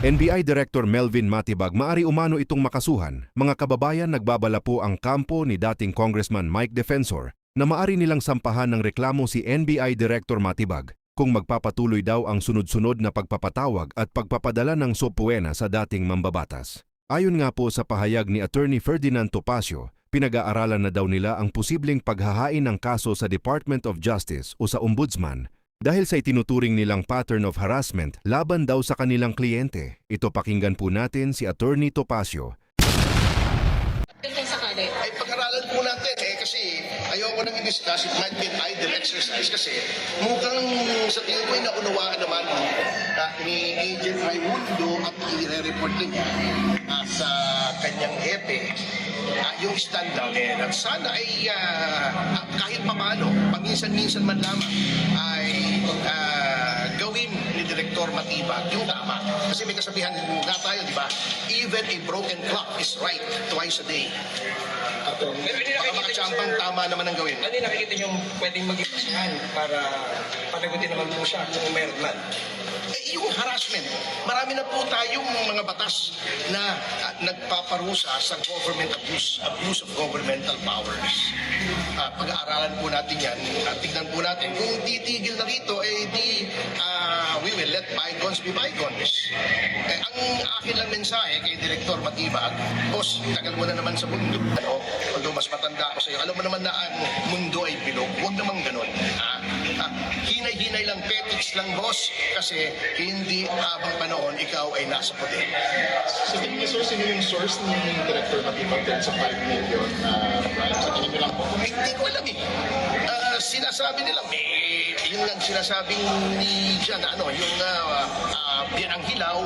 NBI Director Melvin Matibag, maari umano itong makasuhan. Mga kababayan, nagbabala po ang kampo ni dating Congressman Mike Defensor na maari nilang sampahan ng reklamo si NBI Director Matibag kung magpapatuloy daw ang sunod-sunod na pagpapatawag at pagpapadala ng sopuena sa dating mambabatas. Ayon nga po sa pahayag ni Attorney Ferdinand Topacio, pinag-aaralan na daw nila ang posibleng paghahain ng kaso sa Department of Justice o sa Ombudsman dahil sa itinuturing nilang pattern of harassment laban daw sa kanilang kliyente. Ito, pakinggan po natin si Attorney Topacio. Ay pag-aralan po natin kasi ayoko nang i-discuss, it might be an idle exercise kasi mukhang sa tingin ko ay naunawaan naman ni Agent Raimundo at i-report niya sa kanyang hepe yung standard at sana ay kahit paano, paminsan-minsan man lamang ay gawin ni Director Matibag yung tama. Kasi may kasabihan nga tayo, di ba? Even a broken clock is right twice a day. Baka makachampang tama naman ang gawin. Ano yung nakikita nyo pwedeng maging basihan para panagutin naman po siya kung meron man? Yung harassment, marami na po tayong mga batas na nagpaparusa sa government abuse of governmental powers. Pag-aaralan po natin yan at tignan po natin kung titigil na rito, we will let bygones be bygones. Ang akin lang mensahe kay Director Matibag, boss, tagal mo na naman sa mundo. Although mas matanda ako sa iyo, alam mo naman na ang mundo ay bilog. Huwag naman ganun. Hinay-hinay lang, petics lang, boss, kasi hindi habang panahon ikaw ay nasa poder. So, tingin niyo, sir, sino yung source ni Director Matibag din sa 5 million bribe? Sa tingin niyo lang po? Hindi ko alam eh. Sinasabi nila, yun lang sinasabing ni Jan, yung Bianang Hilaw,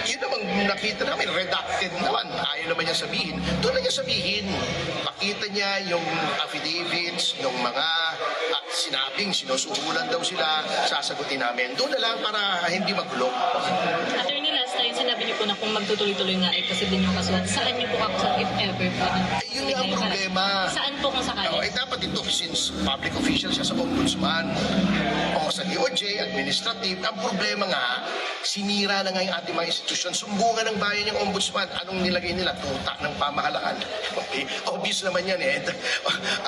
yun namang nakita namin, redacted naman. Ayaw naman niya sabihin. Doon na niya sabihin, pakita niya yung affidavits ng mga sinabing sinusuhulan daw sila, sasagutin namin. Doon na lang para hindi magulo. Attorney, last time sinabi niyo po na kung magtutuloy-tuloy nga ay kasi din yung kasuhan. Saan niyo po kakusap if ever po? Yun nga ang problema. Saan po kung sakali? Dapat ito, since public official siya sa ombudsman o sa DOJ, administrative, ang problema nga, sinira na nga yung ating mga institusyon. Sumbungan ng bayan yung ombudsman. Anong nilagay nila? Tuta ng pamahalaan. Okay. Obvious naman yan eh.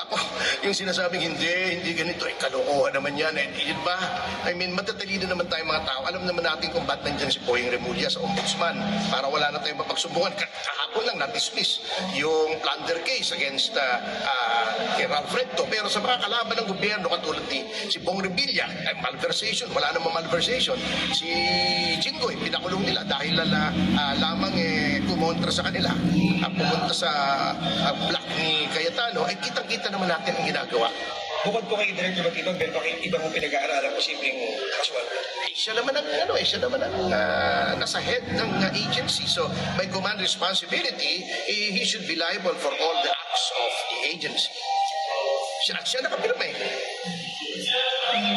Ako, yung sinasabing hindi ganito, kalokohan naman yan eh. Di ba? I mean, matatalino naman tayo mga tao. Alam naman natin kung ba't nandiyan si Boying Remulla sa ombudsman para wala na tayong mapagsumbukan. Kahapon lang na-dismiss yung plunder case against kay Ralph Recto. Pero sa mga kalaban ng gobyerno, katulad ni si Bong Revilla, malversation, wala namang malversation. Si Jinggoy, pinakulong nila dahil lamang kumontra sa kanila. Pumunta sa black ni Cayetano, ay kitang-kita naman natin ang ginagawa. Bukod po kay Director Matibag, meron pa kayong ibang pinag-aaralan posibleng kasuhan? Siya naman ang nasa head ng agency. So, by command responsibility, he should be liable for all the acts of the agency. Siya nakapirma eh.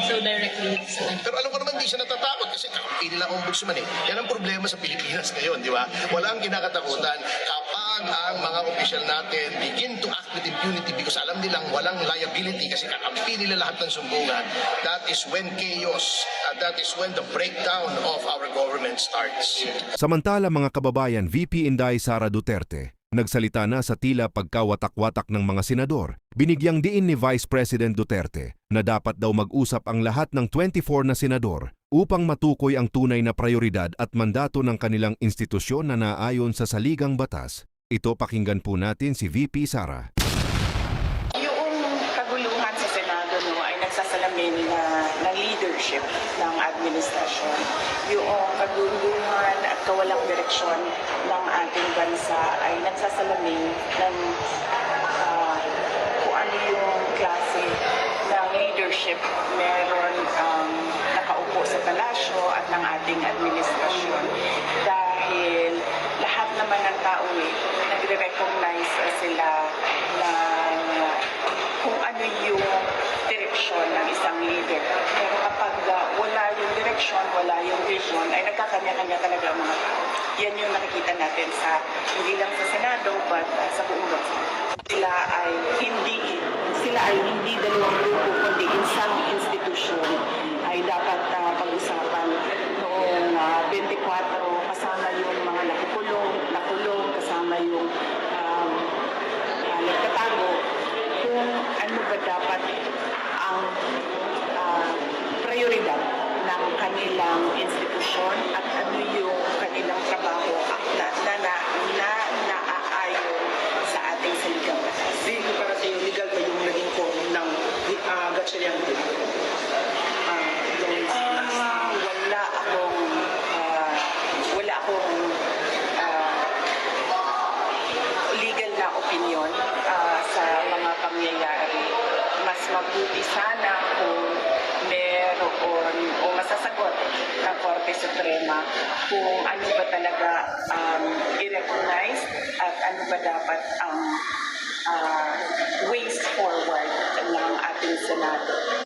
So directly sa Pero alam ko naman di siya natatakot kasi kakampi nila ombudsman eh. Yan ang problema sa Pilipinas ngayon, di ba? Walang kinakatakutan kapag ang mga opisyal natin begin to act with impunity because alam nilang walang liability kasi kakampi nila lahat ng sumbungan. That is when chaos, that is when the breakdown of our government starts. Samantala, mga kababayan, VP Inday Sara Duterte nagsalita na sa tila pagkawatak-watak ng mga senador. Binigyang diin ni Vice President Duterte na dapat daw mag-usap ang lahat ng 24 na senador upang matukoy ang tunay na prioridad at mandato ng kanilang institusyon na naayon sa saligang batas. Ito, pakinggan po natin si VP Sara. Yung kaguluhan sa Senado ay nagsasalamin ng leadership ng administrasyon. Yung kaguluhan at kawalang direksyon ng ating bansa ay nagsasalamin ng kung ano yung klase ng leadership meron nakaupo sa palasyo at ng ating administrasyon. Dahil lahat naman ng tao nagre-recognize sila na kung ano yung direksyon ng isang leader. Pero kapag wala yung direksyon, wala yung vision, ay nagkakanya-kanya talaga ang mga tao. Yan yung nakikita natin hindi lang sa Senado, but sa buong bansa. Sila ay hindi dalawang grupo, kundi isang institusyon ay dapat pag-usapan noong magkakaroon o masasagot ng Korte Suprema kung ano ba talaga i-recognize at ano ba dapat ang ways forward ng ating Senado.